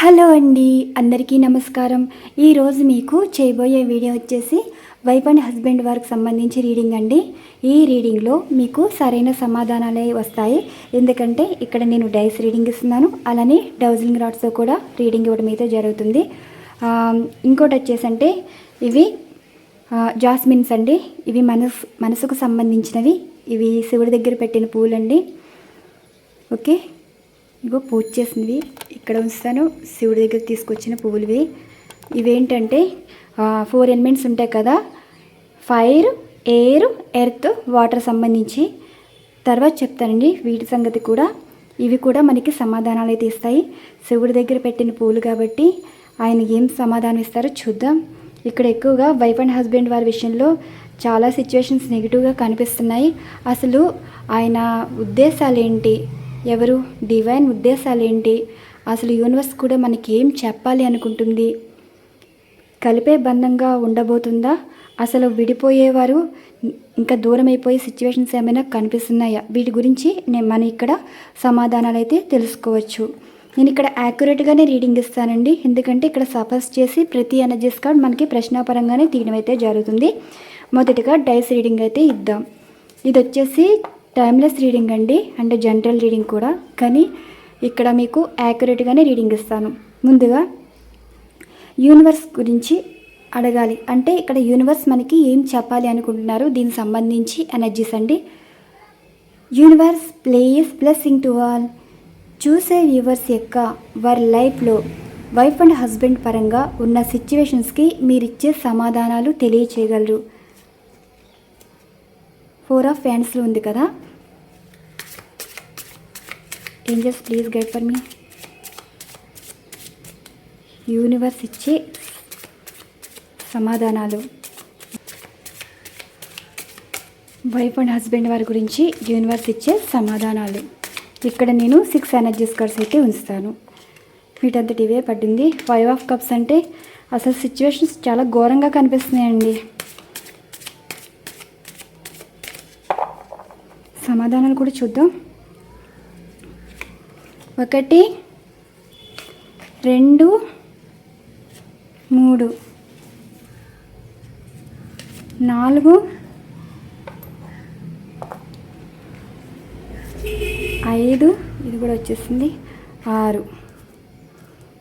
Hello అండి, అందరికీ నమస్కారం. ఈరోజు మీకు చేయబోయే వీడియో వచ్చేసి వైఫ్ అండ్ హస్బెండ్ వారికి సంబంధించి రీడింగ్ అండి. ఈ రీడింగ్లో మీకు సరైన సమాధానాలే వస్తాయి. ఎందుకంటే ఇక్కడ నేను డైస్ రీడింగ్ ఇస్తున్నాను, అలానే డౌజింగ్ రాడ్స్తో కూడా రీడింగ్ ఇవ్వడం అయితే జరుగుతుంది. ఇంకోటి వచ్చేసంటే ఇవి జాస్మిన్స్ అండి. ఇవి మనసుకు సంబంధించినవి. ఇవి శివుడి దగ్గర పెట్టిన పూలండి. ఓకే, ఇగో పూజ చేసినవి ఇక్కడ ఉంచుతాను. శివుడి దగ్గర తీసుకొచ్చిన పువ్వులు ఇవేంటంటే 4 ఎలిమెంట్స్ ఉంటాయి కదా, ఫైర్, ఎయిర్, ఎర్త్, వాటర్ సంబంధించి తర్వాత చెప్తానండి వీటి సంగతి కూడా. ఇవి కూడా మనకి సమాధానాలు అయితే ఇస్తాయి. శివుడి దగ్గర పెట్టిన పువ్వులు కాబట్టి ఆయన ఏం సమాధానం ఇస్తారో చూద్దాం. ఇక్కడ ఎక్కువగా వైఫ్ అండ్ హస్బెండ్ వారి విషయంలో చాలా సిచ్యువేషన్స్ నెగిటివ్గా కనిపిస్తున్నాయి. అసలు ఆయన ఉద్దేశాలు ఏంటి, ఎవరు డివైన్ ఉద్దేశాలు ఏంటి, అసలు యూనివర్స్ కూడా మనకి ఏం చెప్పాలి అనుకుంటుంది, కలిపే బంధంగా ఉండబోతుందా, అసలు విడిపోయేవారు ఇంకా దూరం అయిపోయే సిచ్యువేషన్స్ ఏమైనా కనిపిస్తున్నాయా, వీటి గురించి మనం ఇక్కడ సమాధానాలు అయితే తెలుసుకోవచ్చు. నేను ఇక్కడ యాక్యురేట్గానే రీడింగ్ ఇస్తానండి, ఎందుకంటే ఇక్కడ సఫర్స్ చేసి ప్రతి ఎనర్జీస్ కార్డ్ మనకి ప్రశ్నాపరంగానే తీయడం అయితే జరుగుతుంది. మొదటిగా డైస్ రీడింగ్ అయితే ఇద్దాం. ఇది వచ్చేసి టైమ్లెస్ రీడింగ్ అండి, అంటే జనరల్ రీడింగ్ కూడా, కానీ ఇక్కడ మీకు యాక్యురేట్గానే రీడింగ్ ఇస్తాను. ముందుగా యూనివర్స్ గురించి అడగాలి, అంటే ఇక్కడ యూనివర్స్ మనకి ఏం చెప్పాలి అనుకుంటున్నారు, దీనికి సంబంధించి ఎనర్జీస్ అండి. Universe please blessing to all. చూసే వ్యూవర్స్ యొక్క వారి లైఫ్లో వైఫ్ అండ్ హస్బెండ్ పరంగా ఉన్న సిచ్యువేషన్స్కి మీరిచ్చే సమాధానాలు తెలియచేయగలరు. 4 ఆఫ్ ఫ్యాన్స్లో ఉంది కదా. Angels please guide for me. Universe ఇచ్చే సమాధానాలు వైఫ్ అండ్ హస్బెండ్ వారి గురించి యూనివర్స్ ఇచ్చే సమాధానాలు. ఇక్కడ నేను 6 ఎనర్జీస్ కార్డ్స్ అయితే ఉంచుతాను. వీటంతటి ఇవే పడింది. 5 ఆఫ్ కప్స్ అంటే అసలు సిచ్యువేషన్స్ చాలా ఘోరంగా కనిపిస్తున్నాయండి. సమాధానాలు కూడా చూద్దాం. 1 2 3 4 5, ఇది కూడా వచ్చేసింది 6.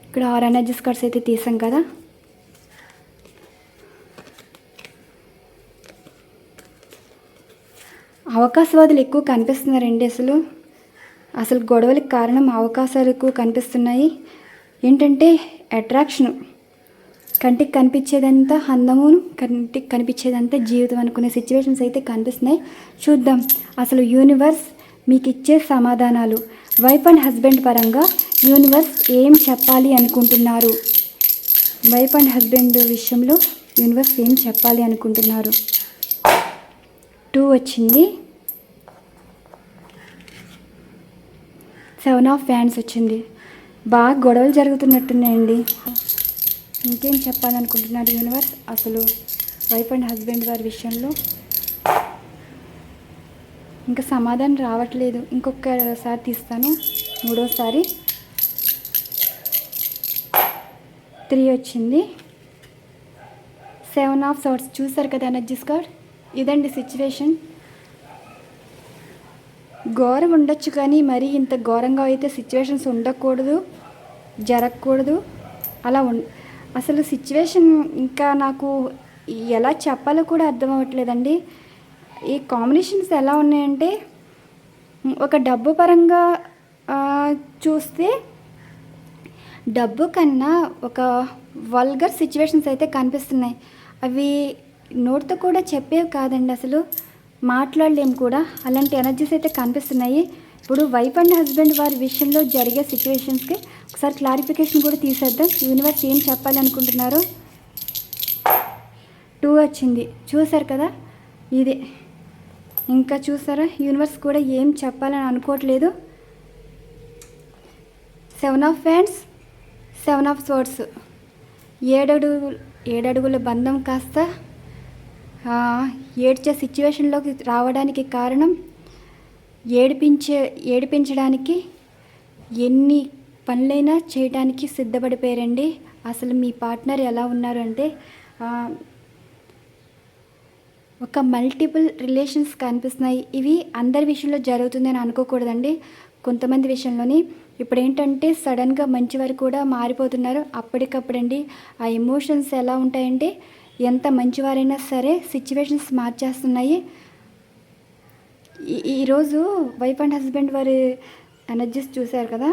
ఇక్కడ 6 ఎనర్జీస్ కార్డ్స్ అయితే తీసాం కదా. అవకాశవాదులు ఎక్కువ కనిపిస్తున్నారండి. అసలు గొడవలకు కారణం అవకాశాలు ఎక్కువ కనిపిస్తున్నాయి. ఏంటంటే అట్రాక్షను, కంటికి కనిపించేదంతా అందమును, కంటికి కనిపించేదంతా జీవితం అనుకునే సిచ్యువేషన్స్ అయితే కనిపిస్తున్నాయి. చూద్దాం అసలు యూనివర్స్ మీకు ఇచ్చే సమాధానాలు. వైఫ్ అండ్ హస్బెండ్ పరంగా యూనివర్స్ ఏం చెప్పాలి అనుకుంటున్నారు, వైఫ్ అండ్ హస్బెండ్ విషయంలో యూనివర్స్ ఏం చెప్పాలి అనుకుంటున్నారు. 2 వచ్చింది. 7 ఆఫ్ ఫ్యాన్స్ వచ్చింది. బాగా గొడవలు జరుగుతున్నట్టున్నాయండి. ఇంకేం చెప్పాలనుకుంటున్నారు యూనివర్స్ అసలు వైఫ్ అండ్ హస్బెండ్ వారి విషయంలో. ఇంకా సమాధానం రావట్లేదు. ఇంకొకసారి తీస్తాను, 3వసారి. 3 వచ్చింది. 7 ఆఫ్ సోర్ట్స్ చూసారు కదా ఎనర్జీస్ కార్డ్. ఇదండి సిచ్యువేషన్. ఘోరం ఉండొచ్చు కానీ మరీ ఇంత ఘోరంగా అయితే సిచ్యువేషన్స్ ఉండకూడదు, జరగకూడదు. అలా అసలు సిచ్యువేషన్ ఇంకా నాకు ఎలా చెప్పాలో కూడా అర్థం అవ్వట్లేదండి. ఈ కాంబినేషన్స్ ఎలా ఉన్నాయంటే, ఒక డబ్బు పరంగా చూస్తే డబ్బు కన్నా ఒక వల్గర్ సిచ్యువేషన్స్ అయితే కనిపిస్తున్నాయి. అవి నోటితో కూడా చెప్పేవి కాదండి, అసలు మాట్లాడలేము కూడా. అలాంటి ఎనర్జీస్ అయితే కనిపిస్తున్నాయి. ఇప్పుడు వైఫ్ అండ్ హస్బెండ్ వారి విషయంలో జరిగే సిచ్యువేషన్స్కి ఒకసారి క్లారిఫికేషన్ కూడా తీసేద్దాం. యూనివర్స్ ఏం చెప్పాలి అనుకుంటున్నారో. 2 వచ్చింది. చూసారు కదా, ఇదే. ఇంకా చూసారా, యూనివర్స్ కూడా ఏం చెప్పాలని అనుకోవట్లేదు. 7 ఆఫ్ ఫ్యాన్స్, 7 ఆఫ్ సోర్ట్స్. 7 అడుగుల బంధం కాస్త ఏడ్చే సిచ్యువేషన్లోకి రావడానికి కారణం ఏడిపించడానికి ఎన్ని పనులైనా చేయడానికి సిద్ధపడిపోయారండి. అసలు మీ పార్ట్నర్ ఎలా ఉన్నారు అంటే ఒక మల్టిపుల్ రిలేషన్స్ కనిపిస్తున్నాయి. ఇవి అందరి విషయంలో జరుగుతుందని అనుకోకూడదండి. కొంతమంది విషయంలోని ఇప్పుడు ఏంటంటే సడన్గా మంచివారు కూడా మారిపోతున్నారు అప్పటికప్పుడండి. ఆ ఎమోషన్స్ ఎలా ఉంటాయంటే ఎంత మంచివారైనా సరే సిచ్యువేషన్స్ మార్చేస్తున్నాయి. ఈరోజు వైఫ్ అండ్ హస్బెండ్ వారి ఎనర్జీస్ చూశారు కదా,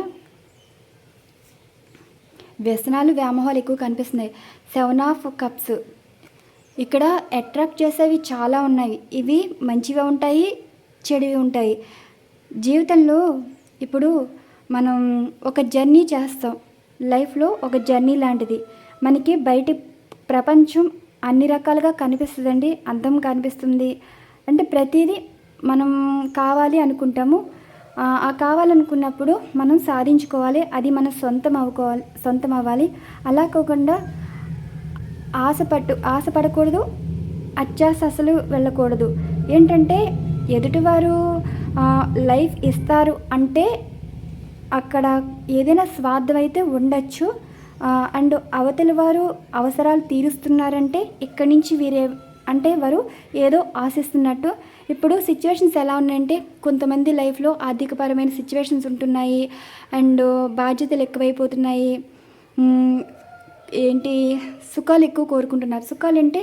వ్యసనాలు వ్యామోహాలు ఎక్కువ కనిపిస్తున్నాయి. 7 ఆఫ్ కప్స్ ఇక్కడ అట్రాక్ట్ చేసేవి చాలా ఉన్నాయి. ఇవి మంచివి ఉంటాయి, చెడువి ఉంటాయి. జీవితంలో ఇప్పుడు మనం ఒక జర్నీ చేస్తాం. లైఫ్లో ఒక జర్నీ లాంటిది. మనకి బయటి ప్రపంచం అన్ని రకాలుగా కనిపిస్తుందండి. అందం కనిపిస్తుంది. అంటే ప్రతిదీ మనం కావాలి అనుకుంటాము. ఆ కావాలనుకున్నప్పుడు మనం సాధించుకోవాలి. అది మన సొంతం అవ్వాలి. అలా కాకుండా ఆశపడకూడదు, అత్యాశ అసలు వెళ్ళకూడదు. ఏంటంటే ఎదుటివారు లైఫ్ ఇస్తారు అంటే అక్కడ ఏదైనా స్వార్థం అయితే ఉండొచ్చు. అండ్ అవతలి వారు అవసరాలు తీరుస్తున్నారంటే ఇక్కడి నుంచి వీరే అంటే వారు ఏదో ఆశిస్తున్నట్టు. ఇప్పుడు సిచ్యువేషన్స్ ఎలా ఉన్నాయంటే కొంతమంది లైఫ్లో ఆర్థికపరమైన సిచ్యువేషన్స్ ఉంటున్నాయి. అండ్ బాధ్యతలు ఎక్కువైపోతున్నాయి. సుఖాలు ఎక్కువ కోరుకుంటున్నారు. సుఖాలు అంటే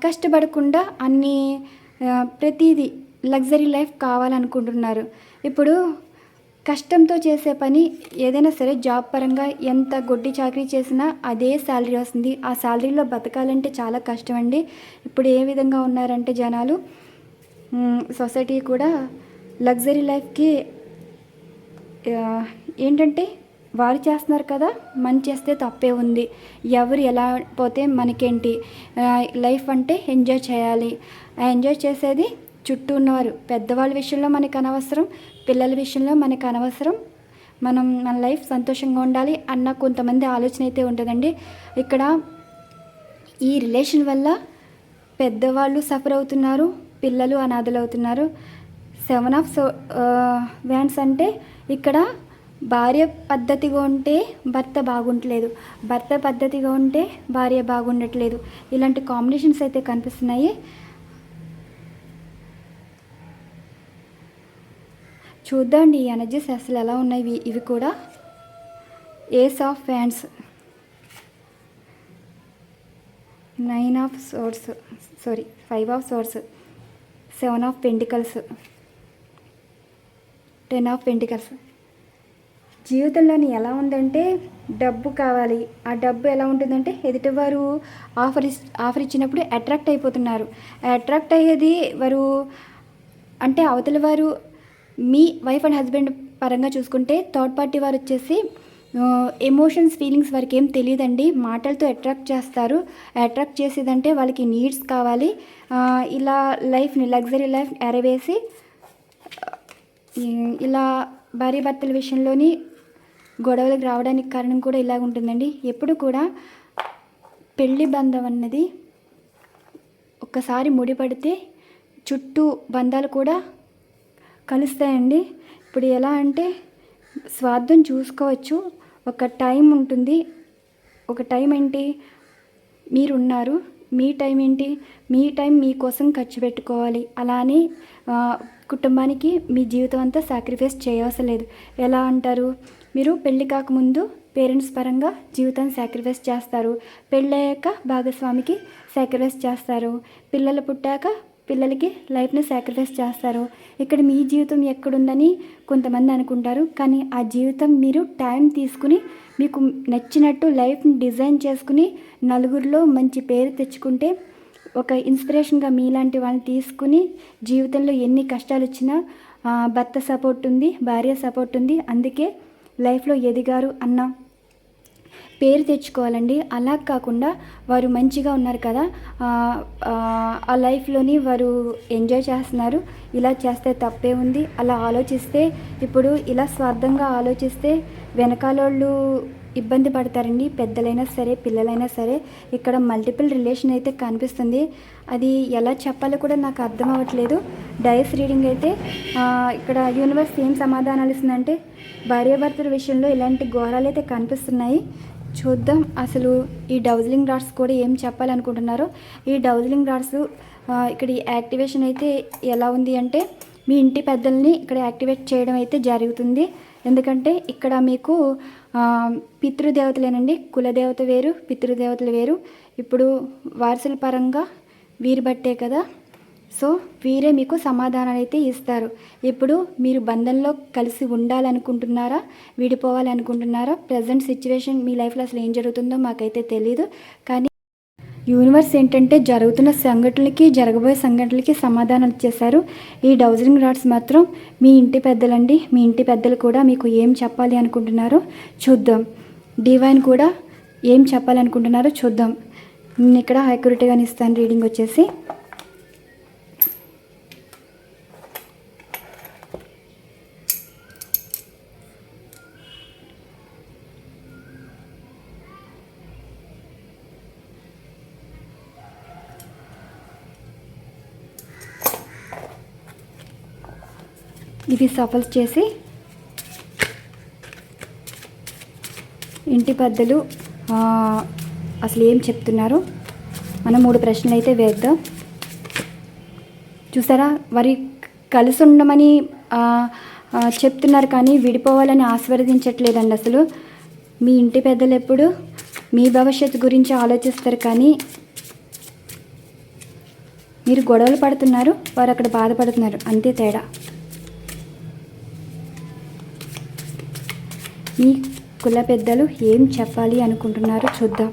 కష్టపడకుండా అన్నీ ప్రతిదీ లగ్జరీ లైఫ్ కావాలనుకుంటున్నారు. ఇప్పుడు కష్టంతో చేసే పని ఏదైనా సరే జాబ్ పరంగా ఎంత గొడ్డి చాకరీ చేసినా అదే శాలరీ వస్తుంది. ఆ శాలరీలో బతకాలంటే చాలా కష్టం అండి. ఇప్పుడు ఏ విధంగా ఉన్నారంటే జనాలు, సొసైటీ కూడా లగ్జరీ లైఫ్కి ఏంటంటే వారు చేస్తున్నారు కదా, మనం చేస్తే తప్పే ఉంది. ఎవరు ఎలా పోతే మనకేంటి, లైఫ్ అంటే ఎంజాయ్ చేయాలి. ఎంజాయ్ చేసేది చుట్టూ ఉన్నవారు. పెద్దవాళ్ళ విషయంలో మనకు అనవసరం, పిల్లల విషయంలో మనకు అనవసరం. మన లైఫ్ సంతోషంగా ఉండాలి అన్న కొంతమంది ఆలోచన అయితే ఉంటుందండి. ఇక్కడ ఈ రిలేషన్ వల్ల పెద్దవాళ్ళు సఫర్ అవుతున్నారు, పిల్లలు అనాథలు అవుతున్నారు. 7 ఆఫ్ వ్యాండ్స్ అంటే ఇక్కడ భార్య పద్ధతిగా ఉంటే భర్త బాగుంటలేదు, భర్త పద్ధతిగా ఉంటే భార్య బాగుండట్లేదు. ఇలాంటి కాంబినేషన్స్ అయితే కనిపిస్తున్నాయి. చూద్దాండి ఈ ఎనర్జీస్ అసలు ఎలా ఉన్నాయి. ఇవి కూడా ace of wands, 9 of swords, 5 of swords, 7 of pentacles, 10 of pentacles. జీవితంలోని ఎలా ఉందంటే డబ్బు కావాలి. ఆ డబ్బు ఎలా ఉంటుందంటే ఎదుటివారు ఆఫర్ ఇచ్చినప్పుడు అట్రాక్ట్ అయిపోతున్నారు. అట్రాక్ట్ అయ్యేది వారు అంటే అవతలి వారు మీ వైఫ్ అండ్ హస్బెండ్ పరంగా చూసుకుంటే థర్డ్ పార్టీ వారు వచ్చేసి ఎమోషన్స్ ఫీలింగ్స్ వారికి ఏం తెలియదండి. మాటలతో అట్రాక్ట్ చేస్తారు. అట్రాక్ట్ చేసేదంటే వాళ్ళకి నీడ్స్ కావాలి. ఇలా లైఫ్ని లగ్జరీ లైఫ్ ఎరవేసి ఇలా భార్యాభర్తల విషయంలోని గొడవలకు రావడానికి కారణం కూడా ఇలాగ ఉంటుందండి. ఎప్పుడు కూడా పెళ్లి బంధం అన్నది ఒక్కసారి ముడిపడితే చుట్టూ బంధాలు కూడా కలుస్తాయండి. ఇప్పుడు ఎలా అంటే స్వార్థం చూసుకోవచ్చు. ఒక టైం ఉంటుంది. ఒక టైం ఏంటి, మీరున్నారు, మీ టైం ఏంటి, మీ టైం మీకోసం ఖర్చు పెట్టుకోవాలి. అలానే కుటుంబానికి మీ జీవితం అంతా సాక్రిఫైస్ చేయవలసిన లేదు. ఎలా అంటారు, మీరు పెళ్ళి కాకముందు పేరెంట్స్ పరంగా జీవితాన్ని సాక్రిఫైస్ చేస్తారు. పెళ్ళయ్యాక భాగస్వామికి సాక్రిఫైస్ చేస్తారు. పిల్లలు పుట్టాక పిల్లలకి లైఫ్ని సాక్రిఫైస్ చేస్తారు. ఇక్కడ మీ జీవితం ఎక్కడుందని కొంతమంది అనుకుంటారు. కానీ ఆ జీవితం మీరు టైం తీసుకుని మీకు నచ్చినట్టు లైఫ్ని డిజైన్ చేసుకుని నలుగురిలో మంచి పేరు తెచ్చుకుంటే ఒక ఇన్స్పిరేషన్గా మీలాంటి వాళ్ళని తీసుకుని జీవితంలో ఎన్ని కష్టాలు వచ్చినా భర్త సపోర్ట్ ఉంది, భార్య సపోర్ట్ ఉంది, అందుకే లైఫ్లో ఎదిగారు అన్న పేరు తెచ్చుకోవాలండి. అలా కాకుండా వారు మంచిగా ఉన్నారు కదా, ఆ లైఫ్లోని వారు ఎంజాయ్ చేస్తున్నారు, ఇలా చేస్తే తప్పే ఉంది అలా ఆలోచిస్తే, ఇప్పుడు ఇలా స్వార్థంగా ఆలోచిస్తే వెనకాలోళ్ళు ఇబ్బంది పడతారండి, పెద్దలైనా సరే పిల్లలైనా సరే. ఇక్కడ మల్టిపుల్ రిలేషన్ అయితే కనిపిస్తుంది. అది ఎలా చెప్పాలో కూడా నాకు అర్థం అవ్వట్లేదు. డైస్ రీడింగ్ అయితే ఇక్కడ యూనివర్స్ ఏం సమాధానాలు ఇస్తుందంటే భార్యాభర్తల విషయంలో ఇలాంటి ఘోరాలు అయితే కనిపిస్తున్నాయి. చూద్దాం అసలు ఈ డౌజ్లింగ్ రాడ్స్ కూడా ఏం చెప్పాలనుకుంటున్నారో. ఈ డౌజ్లింగ్ రాడ్స్ ఇక్కడ ఈ యాక్టివేషన్ అయితే ఎలా ఉంది అంటే మీ ఇంటి పెద్దల్ని ఇక్కడ యాక్టివేట్ చేయడం అయితే జరుగుతుంది. ఎందుకంటే ఇక్కడ మీకు పితృదేవతలేనండి, కులదేవత వేరు, పితృదేవతలు వేరు. ఇప్పుడు వారసుల పరంగా వీరు బట్టే కదా, సో వీరే మీకు సమాధానాలు అయితే ఇస్తారు. ఇప్పుడు మీరు బంధంలో కలిసి ఉండాలనుకుంటున్నారా, విడిపోవాలనుకుంటున్నారా? ప్రజెంట్ సిచ్యువేషన్ మీ లైఫ్లో అసలు ఏం జరుగుతుందో మాకైతే తెలీదు. కానీ యూనివర్స్ ఏంటంటే జరుగుతున్న సంఘటనలకి, జరగబోయే సంఘటనలకి సమాధానాలు ఇచ్చేశారు. ఈ డౌజింగ్ రాడ్స్ మాత్రం మీ ఇంటి పెద్దలండి. మీ ఇంటి పెద్దలు కూడా మీకు ఏం చెప్పాలి అనుకుంటున్నారో చూద్దాం. డివైన్ కూడా ఏం చెప్పాలనుకుంటున్నారో చూద్దాం. నేను ఇక్కడ యాక్యురేట్గానే ఇస్తాను రీడింగ్ వచ్చేసి. ఇది సఫల్ చేసి ఇంటి పెద్దలు అసలు ఏం చెప్తున్నారు మనం 3 ప్రశ్నలు అయితే వేద్దాం. చూసారా, వారి కలిసి ఉండమని చెప్తున్నారు కానీ విడిపోవాలని ఆశీర్వదించట్లేదండి. అసలు మీ ఇంటి పెద్దలు ఎప్పుడు మీ భవిష్యత్తు గురించి ఆలోచిస్తారు కానీ మీరు గొడవలు పడుతున్నారు, వారు అక్కడ బాధపడుతున్నారు, అంతే తేడా. మీ కుల పెద్దలు ఏం చెప్పాలి అనుకుంటున్నారో చూద్దాం.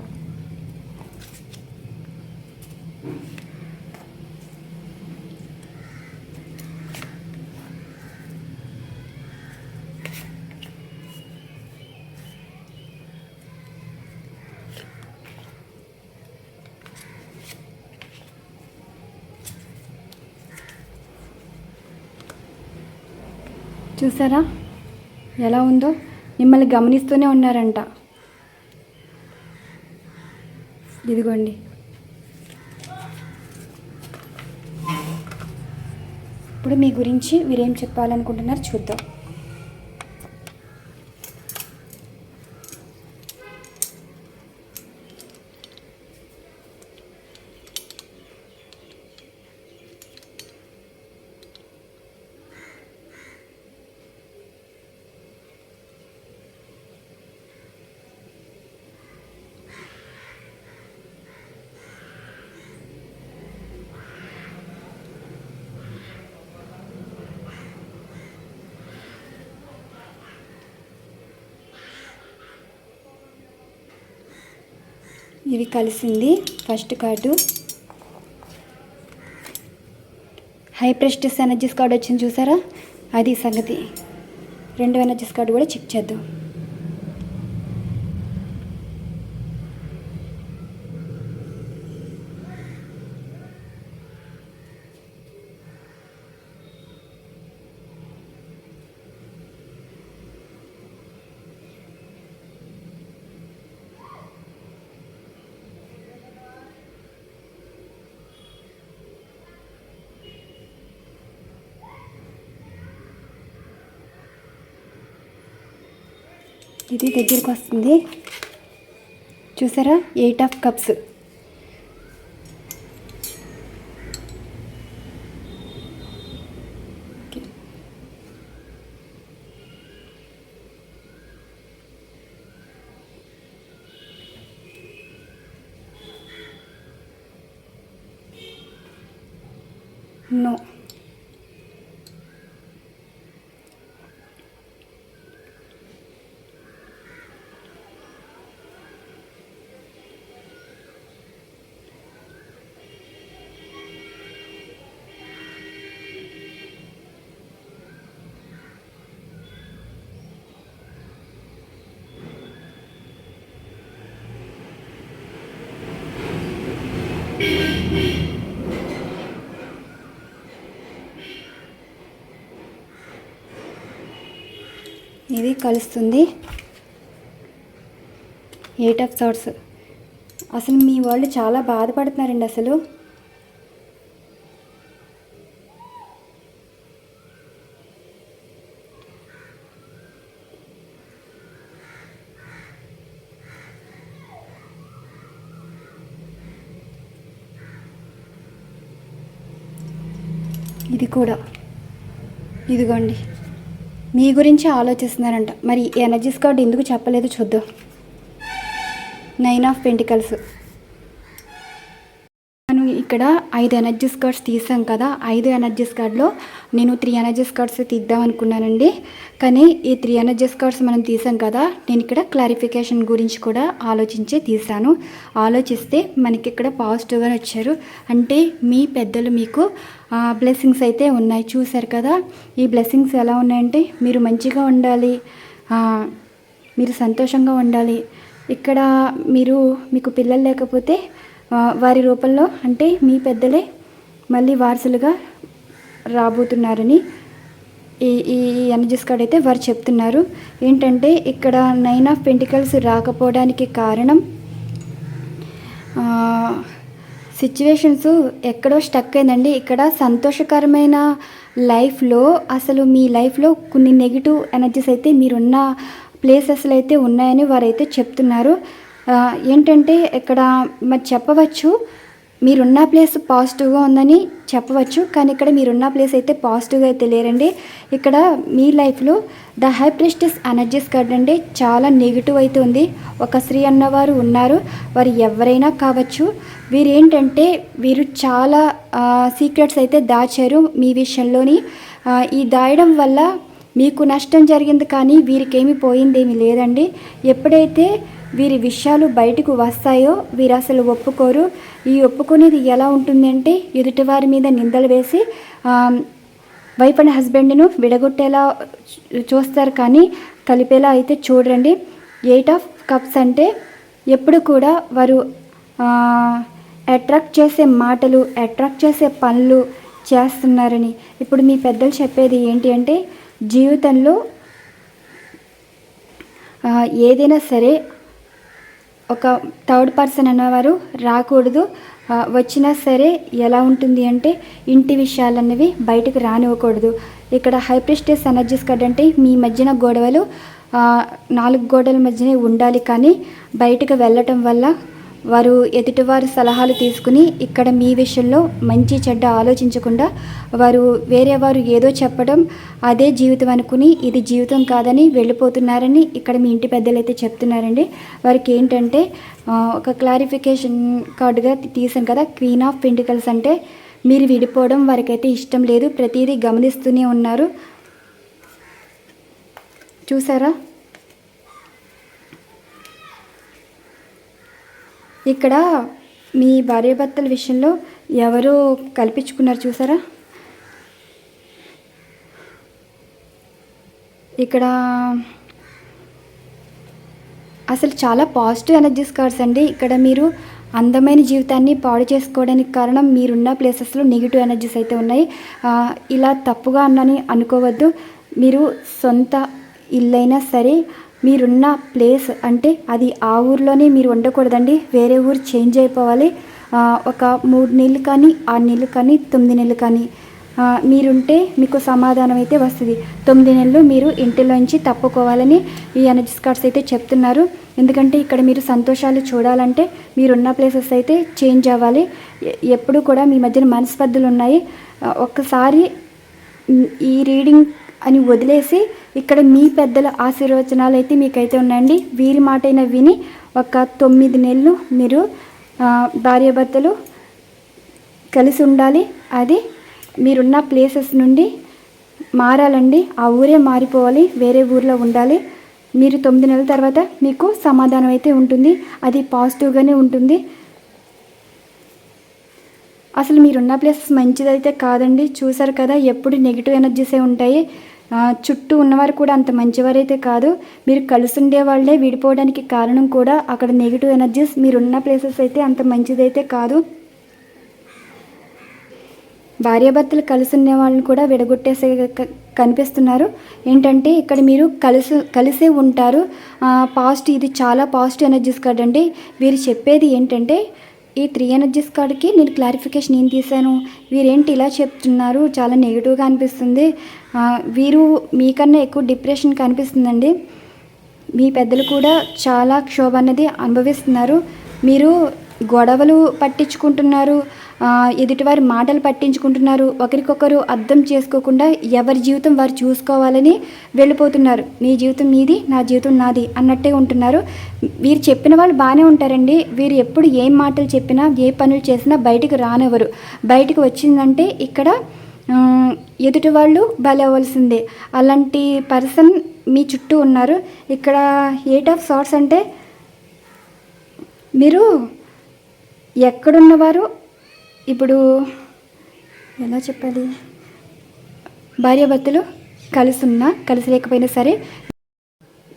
చూసారా ఎలా ఉందో? మిమ్మల్ని గమనిస్తూనే ఉన్నారంట. ఇదిగోండి, ఇప్పుడు మీ గురించి మీరేం చెప్పాలనుకుంటున్నారు చూద్దాం. ఇవి కలిసింది. First card high prestige energies card వచ్చింది చూసారా, అది సంగతి. 2 ఎనర్జీస్ కార్డు కూడా చెక్ చేద్దాం. ఇది దగ్గరికి వస్తుంది చూసారా, 8 ఆఫ్ కప్స్. నో, ఇది కలుస్తుంది. Eight of swords. అసలు మీ వాళ్ళు చాలా బాధపడుతున్నారండి. అసలు ఇది కూడా ఇదిగోండి, మీ గురించి ఆలోచిస్తున్నారంట. మరి ఎనర్జీస్ కార్డ్ ఎందుకు చెప్పలేదు చూద్దాం. 9 ఆఫ్ పెంటికల్స్. మనం ఇక్కడ 5 ఎనర్జీస్ కార్డ్స్ తీసాం కదా. 5 ఎనర్జీస్ కార్డ్లో నేను 3 ఎనర్జీస్ కార్డ్స్ తీద్దాం అనుకున్నానండి. కానీ ఈ 3 ఎనర్జీస్ కార్డ్స్ మనం తీసాం కదా, నేను ఇక్కడ క్లారిఫికేషన్ గురించి కూడా ఆలోచించే తీసాను. ఆలోచిస్తే మనకి ఇక్కడ పాజిటివ్గా వచ్చారు. అంటే మీ పెద్దలు మీకు బ్లెస్సింగ్స్ అయితే ఉన్నాయి, చూశారు కదా. ఈ బ్లెస్సింగ్స్ ఎలా ఉన్నాయంటే మీరు మంచిగా ఉండాలి, మీరు సంతోషంగా ఉండాలి. ఇక్కడ మీకు పిల్లలు లేకపోతే వారి రూపంలో అంటే మీ పెద్దలే మళ్ళీ వారసులుగా రాబోతున్నారని ఈ ఎనర్జీస్ కార్డ్ అయితే వారు చెప్తున్నారు. ఏంటంటే ఇక్కడ 9 ఆఫ్ పెంటికల్స్ రాకపోవడానికి కారణం సిచ్యువేషన్స్ ఎక్కడో స్టక్ అయిందండి. ఇక్కడ సంతోషకరమైన లైఫ్లో అసలు మీ లైఫ్లో కొన్ని నెగిటివ్ ఎనర్జీస్ అయితే మీరున్న ప్లేసెస్లో అయితే ఉన్నాయని వారైతే చెప్తున్నారు. ఏంటంటే ఇక్కడ మరి చెప్పవచ్చు మీరున్న ప్లేస్ పాజిటివ్గా ఉందని చెప్పవచ్చు, కానీ ఇక్కడ మీరున్న ప్లేస్ అయితే పాజిటివ్గా అయితే లేరండి. ఇక్కడ మీ లైఫ్లో the high priestess energies card అంటే చాలా నెగిటివ్ అయితే ఉంది. ఒక స్త్రీ అన్నవారు ఉన్నారు, వారు ఎవరైనా కావచ్చు. వీరు చాలా సీక్రెట్స్ అయితే దాచారు మీ విషయంలోని. ఈ దాయడం వల్ల మీకు నష్టం జరిగింది, కానీ వీరికేమీ పోయిందేమీ లేదండి. ఎప్పుడైతే వీరి విషయాలు బయటకు వస్తాయో వీరు అసలు ఒప్పుకోరు. ఈ ఒప్పుకునేది ఎలా ఉంటుందంటే ఎదుటివారి మీద నిందలు వేసి వైఫ్ అండ్ హస్బెండ్ను విడగొట్టేలా చూస్తారు, కానీ కలిపేలా అయితే చూడండి. 8 ఆఫ్ కప్స్ అంటే ఎప్పుడు కూడా వారు అట్రాక్ట్ చేసే మాటలు, అట్రాక్ట్ చేసే పనులు చేస్తున్నారని. ఇప్పుడు మీ పెద్దలు చెప్పేది ఏంటి అంటే జీవితంలో ఏదైనా సరే ఒక థర్డ్ పర్సన్ అన్నవారు రాకూడదు. వచ్చినా సరే ఎలా ఉంటుంది అంటే ఇంటి విషయాలు అన్నవి బయటకు రానివ్వకూడదు. ఇక్కడ హై ప్రిస్టెస్ ఎనర్జీస్ కార్డ్ అంటే మీ మధ్యన గొడవలు 4 గోడల మధ్యనే ఉండాలి, కానీ బయటకు వెళ్ళటం వల్ల వారు ఎదుటివారి సలహాలు తీసుకుని ఇక్కడ మీ విషయంలో మంచి చెడ్డ ఆలోచించకుండా వేరే వారు ఏదో చెప్పడం అదే జీవితం అనుకుని ఇది జీవితం కాదని వెళ్ళిపోతున్నారని ఇక్కడ మీ ఇంటి పెద్దలు అయితే చెప్తున్నారండి. వారికి ఏంటంటే ఒక క్లారిఫికేషన్ కార్డుగా తీసాను కదా, క్వీన్ ఆఫ్ పెంటికల్స్ అంటే మీరు విడిపోవడం వారికైతే ఇష్టం లేదు, ప్రతిదీ గమనిస్తూనే ఉన్నారు. చూసారా, ఇక్కడ మీ భార్యాభర్తల విషయంలో ఎవరో కల్పించుకున్నారు, చూసారా. ఇక్కడ అసలు చాలా పాజిటివ్ ఎనర్జీస్ కార్డ్స్ అండి. ఇక్కడ మీరు అందమైన జీవితాన్ని పాడు చేసుకోవడానికి కారణం మీరున్న ప్లేసెస్లో నెగిటివ్ ఎనర్జీస్ అయితే ఉన్నాయి. ఇలా తప్పుగా అన్నని అనుకోవద్దు. మీరు సొంత ఇల్లైనా సరే మీరున్న ప్లేస్ అంటే అది ఆ ఊర్లోనే మీరు ఉండకూడదండి, వేరే ఊరు చేంజ్ అయిపోవాలి. ఒక 3 నెలలు కానీ 6 నెలలు కానీ 9 నెలలు కానీ మీరుంటే మీకు సమాధానం అయితే వస్తుంది. 9 నెలలు మీరు ఇంటిలోంచి తప్పుకోవాలని ఈ ఎనర్జీస్ కార్డ్స్ అయితే చెప్తున్నారు. ఎందుకంటే ఇక్కడ మీరు సంతోషాలు చూడాలంటే మీరున్న ప్లేసెస్ అయితే చేంజ్ అవ్వాలి. ఎప్పుడు కూడా మీ మధ్యన మనస్పర్ధలు ఉన్నాయి. ఒక్కసారి ఈ రీడింగ్ అని వదిలేసి ఇక్కడ మీ పెద్దల ఆశీర్వచనాలు అయితే మీకైతే ఉన్నాయండి. వీరి మాటైనా విని ఒక 9 నెలలు మీరు భార్యాభర్తలు కలిసి ఉండాలి. అది మీరున్న ప్లేసెస్ నుండి మారాలండి, ఆ ఊరే మారిపోవాలి, వేరే ఊర్లో ఉండాలి. మీరు 9 నెలల తర్వాత మీకు సమాధానం అయితే ఉంటుంది, అది పాజిటివ్గానే ఉంటుంది. అసలు మీరున్న ప్లేసెస్ మంచిదైతే కాదండి, చూసారు కదా, ఎప్పుడు నెగిటివ్ ఎనర్జీసే ఉంటాయి. చుట్టూ ఉన్నవారు కూడా అంత మంచివారైతే కాదు. మీరు కలిసి ఉండే వాళ్ళే విడిపోవడానికి కారణం కూడా అక్కడ నెగిటివ్ ఎనర్జీస్. మీరున్న ప్లేసెస్ అయితే అంత మంచిదైతే కాదు. భార్యాభర్తలు కలిసి ఉండే వాళ్ళని కూడా విడగొట్టేసే కనిపిస్తున్నారు. ఏంటంటే ఇక్కడ మీరు కలిసే ఉంటారు. పాజిటివ్, ఇది చాలా పాజిటివ్ ఎనర్జీస్ కార్డ్ అండి. వీరు చెప్పేది ఏంటంటే ఈ 3 ఎనర్జీస్ కార్డ్కి నేను క్లారిఫికేషన్ ఏం తీశాను, వీరేంటి ఇలా చెప్తున్నారు, చాలా నెగిటివ్గా అనిపిస్తుంది, వీరు మీకన్నా ఎక్కువ డిప్రెషన్ కనిపిస్తుందండి. మీ పెద్దలు కూడా చాలా క్షోభ అన్నది అనుభవిస్తున్నారు. మీరు గొడవలు పట్టించుకుంటున్నారు, ఎదుటివారి మాటలు పట్టించుకుంటున్నారు, ఒకరికొకరు అర్థం చేసుకోకుండా ఎవరి జీవితం వారు చూసుకోవాలని వెళ్ళిపోతున్నారు. నీ జీవితం నీది, నా జీవితం నాది అన్నట్టే ఉంటున్నారు. వీరు చెప్పిన వాళ్ళు బాగానే ఉంటారండి. వీరు ఎప్పుడు ఏం మాటలు చెప్పినా, ఏ పనులు చేసినా బయటకు రానివ్వరు. బయటకు వచ్చిందంటే ఇక్కడ ఎదుటి వాళ్ళు బలవలసిందే. అలాంటి పర్సన్ మీ చుట్టూ ఉన్నారు. ఇక్కడ 8 ఆఫ్ సార్ట్స్ అంటే మీరు ఎక్కడున్నవారు, ఇప్పుడు ఎలా చెప్పాలి, భార్యాభర్తలు కలిసి లేకపోయినా సరే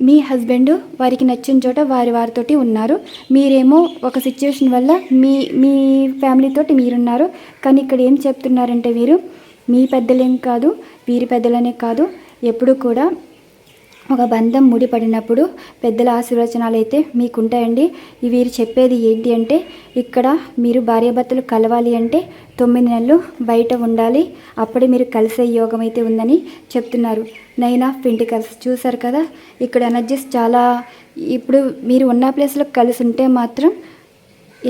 మీ హస్బెండ్ వారికి నచ్చిన చోట వారితోటి ఉన్నారు. మీరేమో ఒక సిచ్యువేషన్ వల్ల మీ ఫ్యామిలీతోటి మీరున్నారు. కానీ ఇక్కడ ఏం చెప్తున్నారంటే వీరు మీ పెద్దలేం కాదు, వీరి పెద్దలనే కాదు, ఎప్పుడు కూడా ఒక బంధం ముడిపడినప్పుడు పెద్దల ఆశీర్వచనాలు అయితే మీకుంటాయండి. వీరు చెప్పేది ఏంటి అంటే ఇక్కడ మీరు భార్యాభర్తలు కలవాలి అంటే 9 నెలలు బయట ఉండాలి, అప్పుడే మీరు కలిసే యోగం అయితే ఉందని చెప్తున్నారు. 9 ఆఫ్ పెంటికల్స్ చూసారు కదా, ఇక్కడ ఎనర్జీస్ చాలా, ఇప్పుడు మీరు ఉన్న ప్లేస్లో కలిసి ఉంటే మాత్రం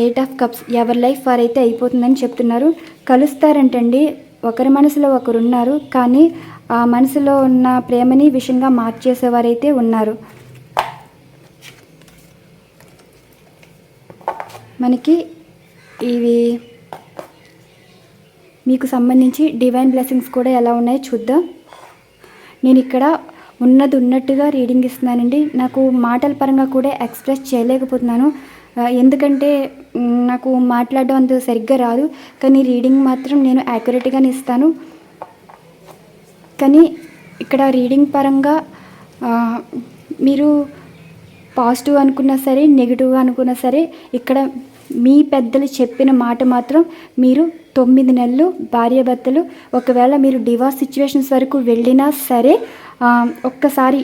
8 ఆఫ్ కప్స్ ఎవరి లైఫ్ వారైతే అయిపోతుందని చెప్తున్నారు. కలుస్తారంటండి, ఒకరి మనసులో ఒకరున్నారు, కానీ ఆ మనసులో ఉన్న ప్రేమని విషయంగా మార్చేసేవారైతే ఉన్నారు. మనకి ఇవి మీకు సంబంధించి డివైన్ బ్లెస్సింగ్స్ కూడా ఎలా ఉన్నాయో చూద్దాం. నేను ఇక్కడ ఉన్నట్టుగా రీడింగ్ ఇస్తున్నానండి. నాకు మాటల పరంగా కూడా ఎక్స్ప్రెస్ చేయలేకపోతున్నాను, ఎందుకంటే నాకు మాట్లాడడం అంత సరిగ్గా రాదు. కానీ రీడింగ్ మాత్రం నేను యాక్యురేట్గానే ఇస్తాను. కానీ ఇక్కడ రీడింగ్ పరంగా మీరు పాజిటివ్ అనుకున్నా సరే, నెగిటివ్గా అనుకున్నా సరే, ఇక్కడ మీ పెద్దలు చెప్పిన మాట మాత్రం మీరు 9 నెలలు భార్యాభర్తలు, ఒకవేళ మీరు డివోర్స్ సిచ్యువేషన్స్ వరకు వెళ్ళినా సరే ఒక్కసారి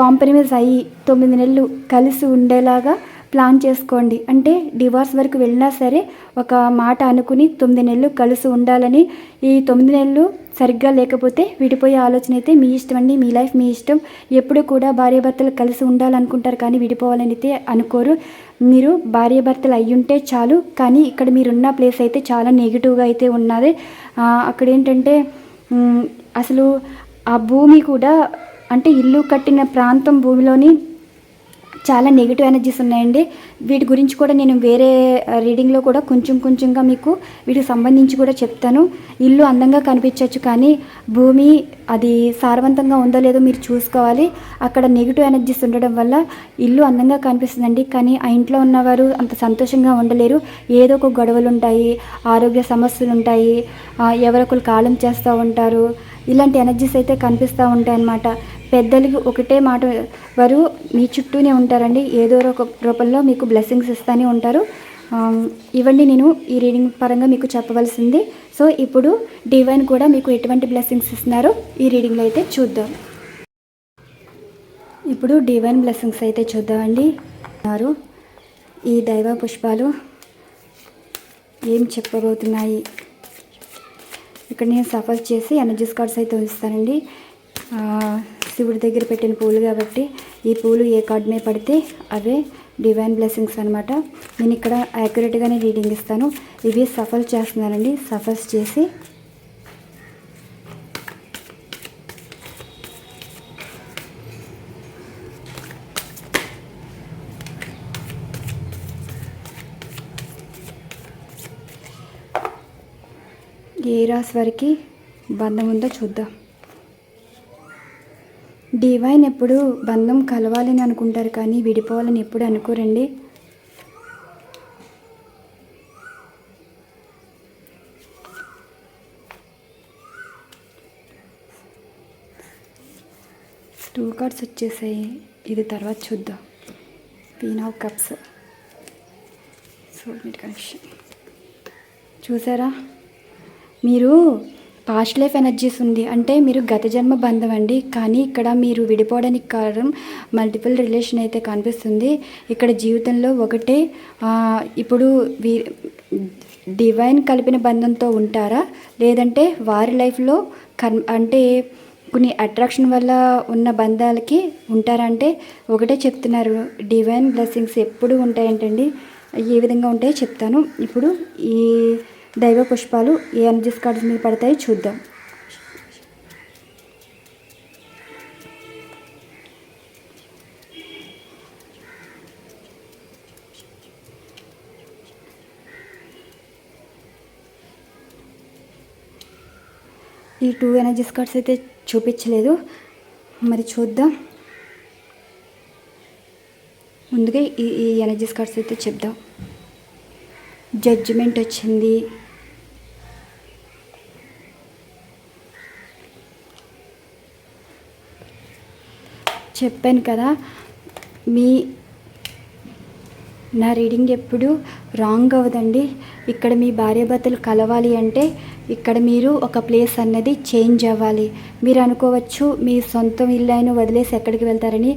కాంప్రమైజ్ అయ్యి 9 నెలలు కలిసి ఉండేలాగా ప్లాన్ చేసుకోండి. అంటే డివోర్స్ వరకు వెళ్ళినా సరే ఒక మాట అనుకుని 9 నెలలు కలిసి ఉండాలని. ఈ 9 నెలలు సరిగ్గా లేకపోతే విడిపోయే ఆలోచన అయితే మీ ఇష్టం అండి, మీ లైఫ్ మీ ఇష్టం. ఎప్పుడు కూడా భార్యాభర్తలు కలిసి ఉండాలనుకుంటారు కానీ విడిపోవాలని అయితే అనుకోరు. మీరు భార్యాభర్తలు అయ్యుంటే చాలు. కానీ ఇక్కడ మీరున్న ప్లేస్ అయితే చాలా నెగిటివ్గా అయితే ఉన్నది. అక్కడ ఏంటంటే అసలు ఆ భూమి కూడా, అంటే ఇల్లు కట్టిన ప్రాంతం భూమిలోని చాలా నెగిటివ్ ఎనర్జీస్ ఉన్నాయండి. వీటి గురించి కూడా నేను వేరే రీడింగ్లో కూడా కొంచెంగా మీకు వీటికి సంబంధించి కూడా చెప్తాను. ఇల్లు అందంగా కనిపించవచ్చు, కానీ భూమి అది సారవంతంగా ఉందో లేదో మీరు చూసుకోవాలి. అక్కడ నెగిటివ్ ఎనర్జీస్ ఉండడం వల్ల ఇల్లు అందంగా కనిపిస్తుందండి, కానీ ఆ ఇంట్లో ఉన్నవారు అంత సంతోషంగా ఉండలేరు. ఏదో ఒక గొడవలు ఉంటాయి, ఆరోగ్య సమస్యలు ఉంటాయి, ఎవరొకరు కాలం చేస్తూ ఉంటారు. ఇలాంటి ఎనర్జీస్ అయితే కనిపిస్తూ ఉంటాయి అన్నమాట. పెద్దలకి ఒకటే మాట, వారు మీ చుట్టూనే ఉంటారండి, ఏదో ఒక రూపంలో మీకు బ్లెస్సింగ్స్ ఇస్తూనే ఉంటారు. ఇవన్నీ నేను ఈ రీడింగ్ పరంగా మీకు చెప్పవలసింది. సో ఇప్పుడు డివైన్ కూడా మీకు ఎటువంటి బ్లెస్సింగ్స్ ఇస్తున్నారో ఈ రీడింగ్లో అయితే చూద్దాం. ఇప్పుడు డివైన్ బ్లెస్సింగ్స్ అయితే చూద్దామండి. ఈ దైవ పుష్పాలు ఏం చెప్పబోతున్నాయి, ఇక్కడ నేను సఫల్ చేసి ఎనర్జీస్ కార్డ్స్ అయితే ఇస్తానండి. శివుడి దగ్గర పెట్టిన పూలు కాబట్టి ఈ పూలు ఏ కార్డ్ మీద పడితే అవే డివైన్ బ్లెస్సింగ్స్ అనమాట. నేను ఇక్కడ యాక్యురేట్గానే రీడింగ్ ఇస్తాను. ఇవి సఫల్ చేస్తున్నానండి. సఫల్స్ చేసి ఏ రాశి వారికి బంధం ఉందో చూద్దాం. డివైన్ ఎప్పుడు బంధం కలవాలని అనుకుంటారు కానీ విడిపోవాలని ఎప్పుడు అనుకోరండి. టూ కార్డ్స్ వచ్చేసాయి, ఇది తర్వాత చూద్దాం. Queen of cups, soulmate connection. చూసారా, మీరు పాస్ట్ లైఫ్ ఎనర్జీస్ ఉంది అంటే మీరు గత జన్మ బంధం అండి. కానీ ఇక్కడ మీరు విడిపోవడానికి కారణం మల్టిపుల్ రిలేషన్ అయితే కనిపిస్తుంది. ఇక్కడ జీవితంలో ఒకటే ఇప్పుడు డివైన్ కలిపిన బంధంతో ఉంటారా, లేదంటే వారి లైఫ్లో అంటే కొన్ని అట్రాక్షన్ వల్ల ఉన్న బంధాలకి ఉంటారంటే ఒకటే చెప్తున్నారు. డివైన్ బ్లెస్సింగ్స్ ఎప్పుడు ఉంటాయంటండి. ఏ విధంగా ఉంటాయో చెప్తాను. ఇప్పుడు ఈ దైవ పుష్పాలు ఏ ఎనర్జీస్ కార్డ్స్ మీద పడతాయో చూద్దాం. ఈ 2 ఎనర్జీస్ కార్డ్స్ అయితే చూపించలేదు, మరి చూద్దాం. ముందుగా ఈ ఎనర్జీస్ కార్డ్స్ అయితే చెప్దాం. జడ్జిమెంట్ వచ్చింది, చెప్పాను కదా నా రీడింగ్ ఎప్పుడు రాంగ్ అవ్వదండి. ఇక్కడ మీ భార్యాభర్తలు కలవాలి అంటే ఇక్కడ మీరు ఒక ప్లేస్ అన్నది చేంజ్ అవ్వాలి. మీరు అనుకోవచ్చు మీ సొంత ఇల్లు అయినా వదిలేసి ఎక్కడికి వెళ్తారని.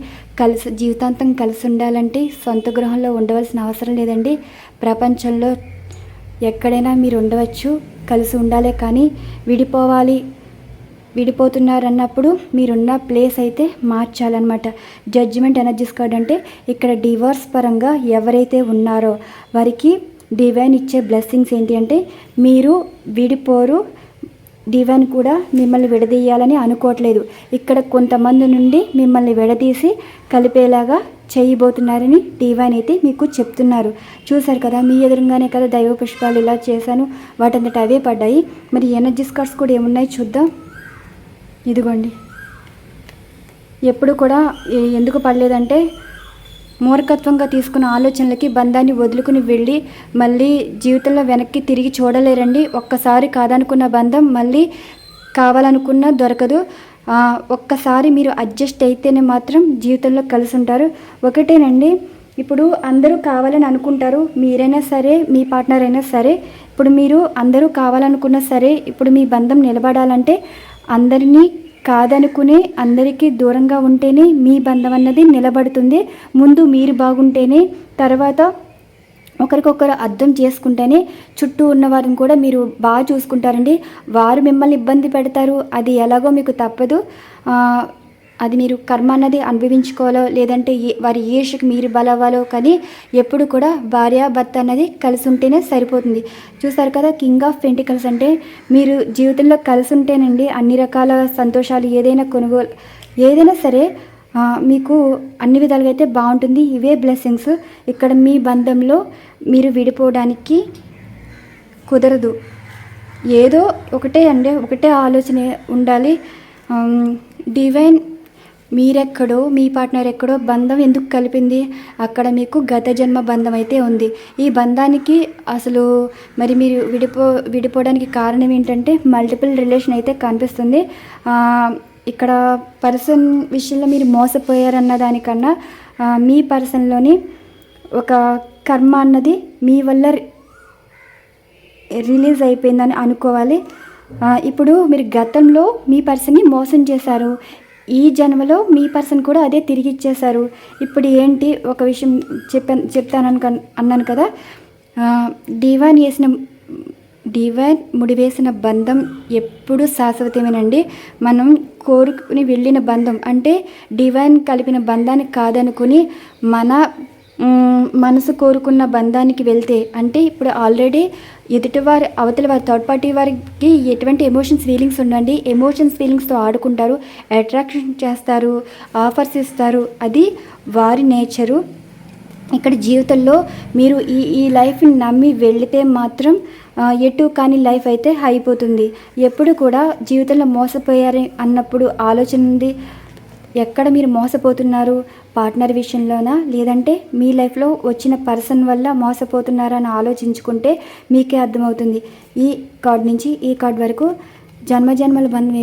జీవితాంతం కలిసి ఉండాలంటే సొంత గృహంలో ఉండవలసిన అవసరం లేదండి. ప్రపంచంలో ఎక్కడైనా మీరు ఉండవచ్చు, కలిసి ఉండాలే. కానీ విడిపోతున్నారన్నప్పుడు మీరున్న ప్లేస్ అయితే మార్చాలన్నమాట. జడ్జిమెంట్ ఎనర్జీస్ కార్డ్ అంటే ఇక్కడ డివోర్స్ పరంగా ఎవరైతే ఉన్నారో వారికి డివైన్ ఇచ్చే బ్లెస్సింగ్స్ ఏంటి అంటే మీరు విడిపోరు, డివైన్ కూడా మిమ్మల్ని విడదీయాలని అనుకోవట్లేదు. ఇక్కడ కొంతమంది నుండి మిమ్మల్ని విడదీసి కలిపేలాగా చేయబోతున్నారని డివైన్ అయితే మీకు చెప్తున్నారు. చూశారు కదా, మీ ఎదురుగానే కదా దైవ పుష్పాలు ఇలా చేశాను, వాటంతట అవే పడ్డాయి. మరి ఎనర్జీస్ కార్డ్స్ కూడా ఏమున్నాయి చూద్దాం. ఇదిగోండి, ఎప్పుడు కూడా ఎందుకు పడలేదంటే మూర్ఖత్వంగా తీసుకున్న ఆలోచనలకి బంధాన్ని వదులుకుని వెళ్ళి మళ్ళీ జీవితంలో వెనక్కి తిరిగి చూడలేరండి. ఒక్కసారి కాదనుకున్న బంధం మళ్ళీ కావాలనుకున్నా దొరకదు. ఒక్కసారి మీరు అడ్జస్ట్ అయితేనే మాత్రం జీవితంలో కలిసి ఉంటారు. ఒకటేనండి, ఇప్పుడు అందరూ కావాలని అనుకుంటారు, మీరైనా సరే మీ పార్ట్నర్ అయినా సరే. ఇప్పుడు మీరు అందరూ కావాలనుకున్నా సరే ఇప్పుడు మీ బంధం నిలబడాలంటే అందరినీ కాదనుకునే అందరికీ దూరంగా ఉంటేనే మీ బంధం అన్నది నిలబడుతుంది. ముందు మీరు బాగుంటేనే, తర్వాత ఒకరికొకరు అర్థం చేసుకుంటేనే చుట్టూ ఉన్న వారిని కూడా మీరు బాగా చూసుకుంటారండి. వారు మిమ్మల్ని ఇబ్బంది పెడతారు, అది ఎలాగో మీకు తప్పదు. అది మీరు కర్మ అన్నది అనుభవించుకోవాలో లేదంటే వారి ఈర్ష్యకి మీరు బలవ్వాలో. కానీ ఎప్పుడు కూడా భార్య భర్త అన్నది కలిసి ఉంటేనే సరిపోతుంది. చూసారు కదా, కింగ్ ఆఫ్ పెంటికల్స్ అంటే మీరు జీవితంలో కలిసి ఉంటేనండి అన్ని రకాల సంతోషాలు, ఏదైనా సరే మీకు అన్ని విధాలుగా అయితే బాగుంటుంది. ఇవే బ్లెస్సింగ్స్. ఇక్కడ మీ బంధంలో మీరు విడిపోవడానికి కుదరదు. ఏదో ఒకటే ఆలోచన ఉండాలి. డివైన్ మీరెక్కడో మీ పార్ట్నర్ ఎక్కడో బంధం ఎందుకు కలిపింది, అక్కడ మీకు గత జన్మ బంధం అయితే ఉంది. ఈ బంధానికి అసలు మరి మీరు విడిపోవడానికి కారణం ఏంటంటే మల్టిపుల్ రిలేషన్ అయితే కనిపిస్తుంది. ఇక్కడ పర్సన్ విషయంలో మీరు మోసపోయారన్న దానికన్నా మీ పర్సన్లోని ఒక కర్మ అన్నది మీ వల్ల రిలీజ్ అయిపోయిందని అనుకోవాలి. ఇప్పుడు మీరు గతంలో మీ పర్సన్ని మోసం చేశారు, ఈ జన్మలో మీ పర్సన్ కూడా అదే తిరిగి ఇచ్చేశారు. ఇప్పుడు ఏంటి ఒక విషయం అన్నాను కదా, డివైన్ ముడివేసిన బంధం ఎప్పుడు శాశ్వతమేనండి. మనం కోరుకుని వెళ్ళిన బంధం అంటే డివైన్ కలిపిన బంధాన్ని కాదనుకుని మన మనసు కోరుకున్న బంధానికి వెళ్తే అంటే ఇప్పుడు ఆల్రెడీ అవతల వారి థర్డ్ పార్టీ వారికి ఎటువంటి ఫీలింగ్స్ ఉండండి. ఫీలింగ్స్తో ఆడుకుంటారు, అట్రాక్షన్ చేస్తారు, ఆఫర్స్ ఇస్తారు. అది వారి నేచరు. ఇక్కడ జీవితంలో మీరు ఈ లైఫ్ని నమ్మి వెళితే మాత్రం ఎటు కాని లైఫ్ అయితే అయిపోతుంది. ఎప్పుడు కూడా జీవితంలో మోసపోయారు అన్నప్పుడు ఆలోచన ఉంది. ఎక్కడ మీరు మోసపోతున్నారు, పార్ట్నర్ విషయంలోనా లేదంటే మీ లైఫ్లో వచ్చిన పర్సన్ వల్ల మోసపోతున్నారా అని ఆలోచించుకుంటే మీకే అర్థమవుతుంది. ఈ కార్డ్ నుంచి ఈ కార్డ్ వరకు జన్మజన్మల బంధం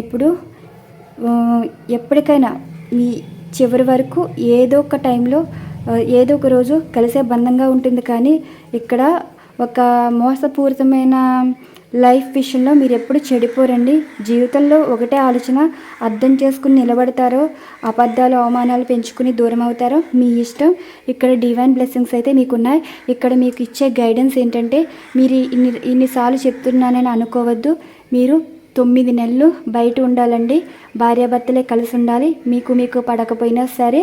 ఎప్పటికైనా మీ చివరి వరకు ఏదో ఒక టైంలో ఏదో ఒక రోజు కలిసే బంధంగా ఉంటుంది. కానీ ఇక్కడ ఒక మోసపూరితమైన లైఫ్ విషయంలో మీరు ఎప్పుడు చెడిపోరండి. జీవితంలో ఒకటే ఆలోచన, అర్థం చేసుకుని నిలబడతారో అబద్ధాలు అవమానాలు పెంచుకుని దూరం అవుతారో మీ ఇష్టం. ఇక్కడ డివైన్ బ్లెస్సింగ్స్ అయితే మీకున్నాయి. ఇక్కడ మీకు ఇచ్చే గైడెన్స్ ఏంటంటే, మీరు ఇన్నిసార్లు చెప్తున్నానని అనుకోవద్దు. మీరు 9 నెలలు బయట ఉండాలండి. భార్యాభర్తలే కలిసి ఉండాలి. మీకు పడకపోయినా సరే,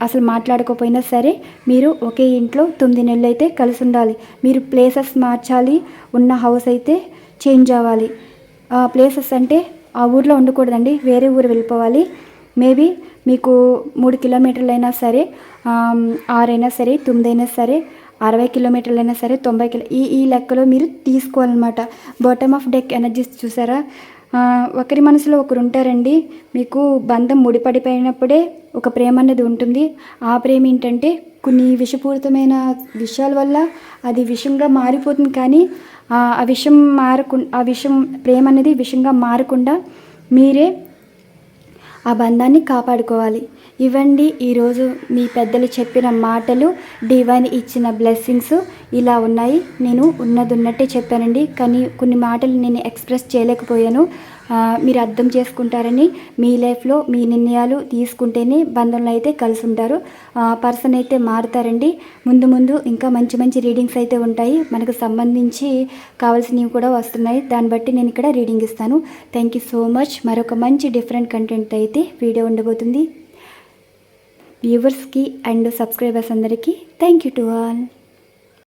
అసలు మాట్లాడకపోయినా సరే, మీరు ఒకే ఇంట్లో 9 నెలలు అయితే కలిసి ఉండాలి. మీరు ప్లేసెస్ మార్చాలి. ఉన్న హౌస్ అయితే చేంజ్ అవ్వాలి. ప్లేసెస్ అంటే ఆ ఊర్లో ఉండకూడదండి, వేరే ఊరు వెళ్ళిపోవాలి. మేబీ మీకు 3 కిలోమీటర్లు అయినా సరే, 6 అయినా సరే, 9 అయినా సరే, 60 కిలోమీటర్లైనా సరే, 90 ఈ లెక్కలో మీరు తీసుకోవాలన్నమాట. బాటమ్ ఆఫ్ డెక్ ఎనర్జీస్ చూసారా? ఒకరి మనసులో ఒకరు ఉంటారండి. మీకు బంధం ముడిపడిపోయినప్పుడే ఒక ప్రేమ అనేది ఉంటుంది. ఆ ప్రేమ ఏంటంటే కొన్ని విషపూరితమైన విషయాల వల్ల అది విషంగా మారిపోతుంది. కానీ ఆ విషం ప్రేమ అనేది విషంగా మారకుండా మీరే ఆ బంధాన్ని కాపాడుకోవాలి. ఇవ్వండి ఈరోజు మీ పెద్దలు చెప్పిన మాటలు, డివైన్ ఇచ్చిన బ్లెస్సింగ్స్ ఇలా ఉన్నాయి. నేను ఉన్నట్టే చెప్పానండి, కానీ కొన్ని మాటలు నేను ఎక్స్ప్రెస్ చేయలేకపోయాను. మీరు అర్థం చేసుకుంటారని, మీ లైఫ్లో మీ నిర్ణయాలు తీసుకుంటేనే బంధంలో అయితే కలిసి ఉంటారు. పర్సన్ అయితే మారుతారండి. ముందు ఇంకా మంచి రీడింగ్స్ అయితే ఉంటాయి. మనకు సంబంధించి కావాల్సినవి కూడా వస్తున్నాయి. దాన్ని బట్టి నేను ఇక్కడ రీడింగ్ ఇస్తాను. Thank you so much. మరొక మంచి డిఫరెంట్ కంటెంట్ అయితే వీడియో ఉండబోతుంది. వ్యూవర్స్కి అండ్ సబ్స్క్రైబర్స్ అందరికీ థ్యాంక్ యూ టు ఆల్.